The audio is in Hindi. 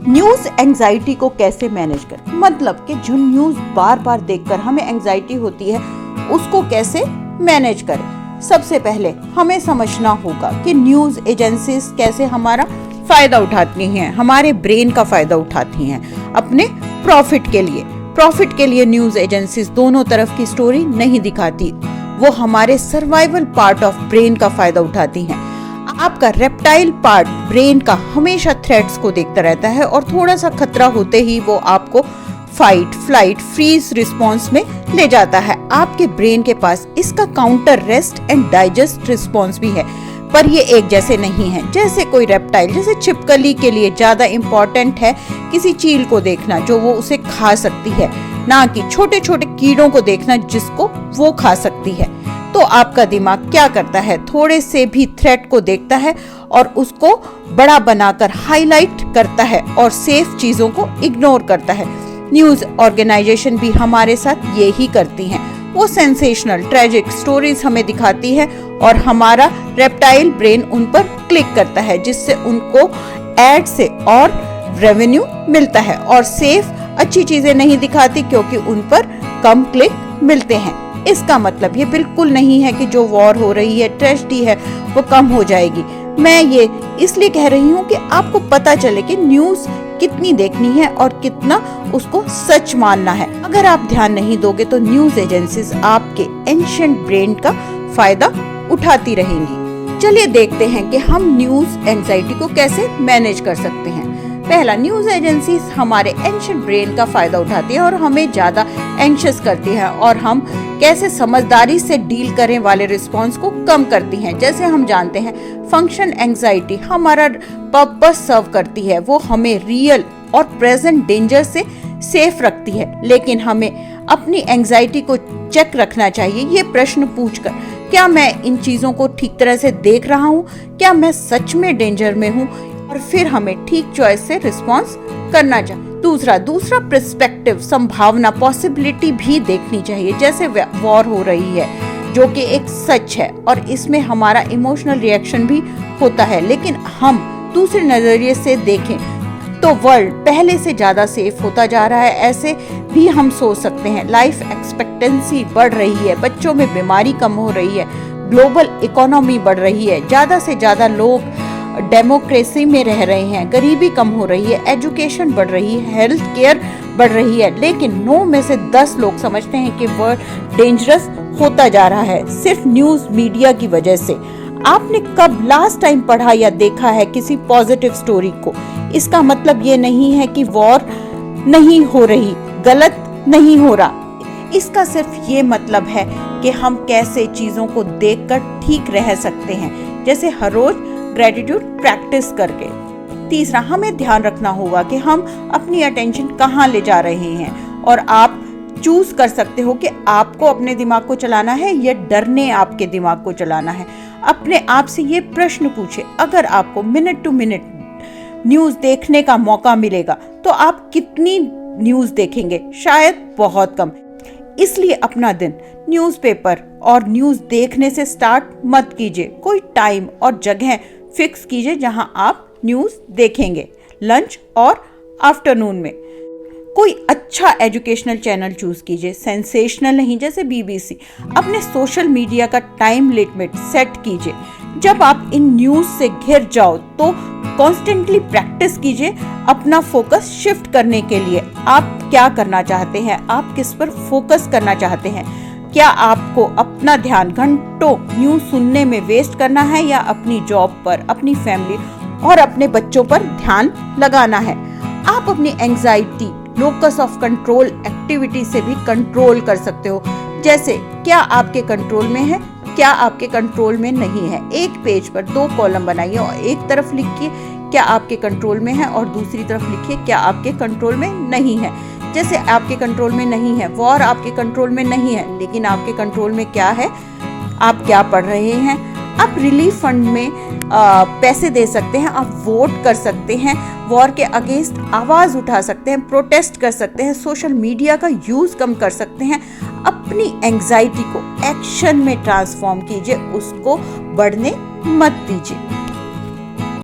न्यूज एंजाइटी को कैसे मैनेज करें, मतलब कि जो न्यूज बार बार देखकर हमें एंजाइटी होती है उसको कैसे मैनेज करें। सबसे पहले हमें समझना होगा कि न्यूज एजेंसीज कैसे हमारा फायदा उठाती हैं, हमारे ब्रेन का फायदा उठाती हैं अपने प्रॉफिट के लिए न्यूज एजेंसीज दोनों तरफ की स्टोरी नहीं दिखाती, वो हमारे सर्वाइवल पार्ट ऑफ ब्रेन का फायदा उठाती हैं। आपका रेप्टाइल पार्ट ब्रेन का हमेशा थ्रेट्स को देखता रहता है और थोड़ा सा खतरा होते ही वो आपको फाइट, फ्लाइट, फ्रीज रिस्पॉन्स में ले जाता है। आपके ब्रेन के पास इसका counter rest and digest response भी है, पर ये एक जैसे नहीं है। जैसे कोई रेप्टाइल, जैसे छिपकली के लिए ज्यादा इम्पोर्टेंट है किसी चील को देखना जो वो उसे खा सकती है, ना कि छोटे छोटे कीड़ों को देखना जिसको वो खा सकती है। तो आपका दिमाग क्या करता है, थोड़े से भी थ्रेट को देखता है और उसको बड़ा बनाकर हाईलाइट करता है और सेफ चीजों को इग्नोर करता है। न्यूज ऑर्गेनाइजेशन भी हमारे साथ यही करती हैं, वो सेंसेशनल ट्रेजिक स्टोरीज हमें दिखाती है और हमारा रेप्टाइल ब्रेन उन पर क्लिक करता है, जिससे उनको एड से और रेवेन्यू मिलता है, और सेफ अच्छी चीजें नहीं दिखाती क्योंकि उन पर कम क्लिक मिलते हैं। इसका मतलब ये बिल्कुल नहीं है कि जो वॉर हो रही है, ट्रेजेडी है, वो कम हो जाएगी। मैं ये इसलिए कह रही हूँ कि आपको पता चले कि न्यूज कितनी देखनी है और कितना उसको सच मानना है। अगर आप ध्यान नहीं दोगे तो न्यूज एजेंसीज आपके एंशिएंट ब्रेन का फायदा उठाती रहेंगी। चलिए देखते हैं कि हम न्यूज एंजाइटी को कैसे मैनेज कर सकते हैं। पहला, न्यूज एजेंसीज हमारे एंशिएंट ब्रेन का फायदा उठाती है और हमें ज्यादा एंशियस करती है, और हम कैसे समझदारी से डील करें वाले रिस्पॉन्स को कम करती हैं। जैसे हम जानते हैं फंक्शन एंजाइटी हमारा पर्पस सर्व करती है, वो हमें रियल और प्रेजेंट डेंजर से सेफ रखती है, लेकिन हमें अपनी एंजाइटी को चेक रखना चाहिए ये प्रश्न पूछकर, क्या मैं इन चीजों को ठीक तरह से देख रहा हूँ, क्या मैं सच में डेंजर में हूँ, और फिर हमें ठीक चॉइस से रिस्पॉन्स करना चाहिए। दूसरा पर्सपेक्टिव, संभावना, पॉसिबिलिटी भी देखनी चाहिए। जैसे वॉर हो रही है जो कि एक सच है और इसमें हमारा इमोशनल रिएक्शन भी होता है, लेकिन हम दूसरे नजरिए से देखें तो वर्ल्ड पहले से ज्यादा सेफ होता जा रहा है, ऐसे भी हम सोच सकते हैं। लाइफ एक्सपेक्टेंसी बढ़ रही है, बच्चों में बीमारी कम हो रही है, ग्लोबल इकोनॉमी बढ़ रही है, ज्यादा से ज्यादा लोग डेमोक्रेसी में रह रहे हैं, गरीबी कम हो रही है, एजुकेशन बढ़ रही है, हेल्थ केयर बढ़ रही है, लेकिन 9 में से 10 लोग समझते हैं कि वर्ल्ड डेंजरस होता जा रहा है सिर्फ न्यूज मीडिया की वजह से। आपने कब लास्ट टाइम पढ़ा या देखा है किसी पॉजिटिव स्टोरी को? इसका मतलब ये नहीं है कि वॉर नहीं हो रही, गलत नहीं हो रहा। इसका सिर्फ ये मतलब है कि हम कैसे चीजों को देखकर ठीक रह सकते हैं, जैसे हर रोज ग्रेटिट्यूड प्रैक्टिस करके। तीसरा, हमें ध्यान रखना होगा कि हम अपनी अटेंशन कहाँ ले जा रहे हैं, और आप चूज कर सकते हो कि आपको अपने दिमाग को चलाना है या डर ने आपके दिमाग को चलाना है। अपने आप से ये प्रश्न पूछे, अगर आपको मिनट टू मिनट न्यूज देखने का मौका मिलेगा तो आप कितनी न्यूज देखेंगे? शायद बहुत कम। इसलिए अपना दिन न्यूज़पेपर और न्यूज देखने से स्टार्ट मत कीजिए। कोई टाइम और जगह फिक्स कीजिए जहां आप न्यूज देखेंगे, लंच और आफ्टरनून में। कोई अच्छा एजुकेशनल चैनल चूज कीजिए, सेंसेशनल नहीं, जैसे बीबीसी। अपने सोशल मीडिया का टाइम लिमिट सेट कीजिए। जब आप इन न्यूज से घिर जाओ तो कॉन्स्टेंटली प्रैक्टिस कीजिए अपना फोकस शिफ्ट करने के लिए। आप क्या करना चाहते हैं, आप किस पर फोकस करना चाहते हैं? क्या आपको अपना ध्यान घंटों न्यूज सुनने में वेस्ट करना है, या अपनी जॉब पर, अपनी फैमिली और अपने बच्चों पर ध्यान लगाना है? आप अपनी anxiety, locus of control activity से भी कंट्रोल कर सकते हो। जैसे क्या आपके कंट्रोल में है, क्या आपके कंट्रोल में नहीं है। एक पेज पर 2 कॉलम बनाइए और एक तरफ लिखिए क्या आपके कंट्रोल में है और दूसरी तरफ लिखिए क्या आपके कंट्रोल में नहीं है। जैसे आपके कंट्रोल में नहीं है, वॉर आपके कंट्रोल में नहीं है, लेकिन आपके कंट्रोल में क्या है, आप क्या पढ़ रहे हैं। आप रिलीफ फंड में पैसे दे सकते हैं, आप वोट कर सकते हैं, वॉर के अगेंस्ट आवाज उठा सकते हैं, प्रोटेस्ट कर सकते हैं, सोशल मीडिया का यूज कम कर सकते हैं। अपनी एंजाइटी को एक्शन में ट्रांसफॉर्म कीजिए, उसको बढ़ने मत दीजिए।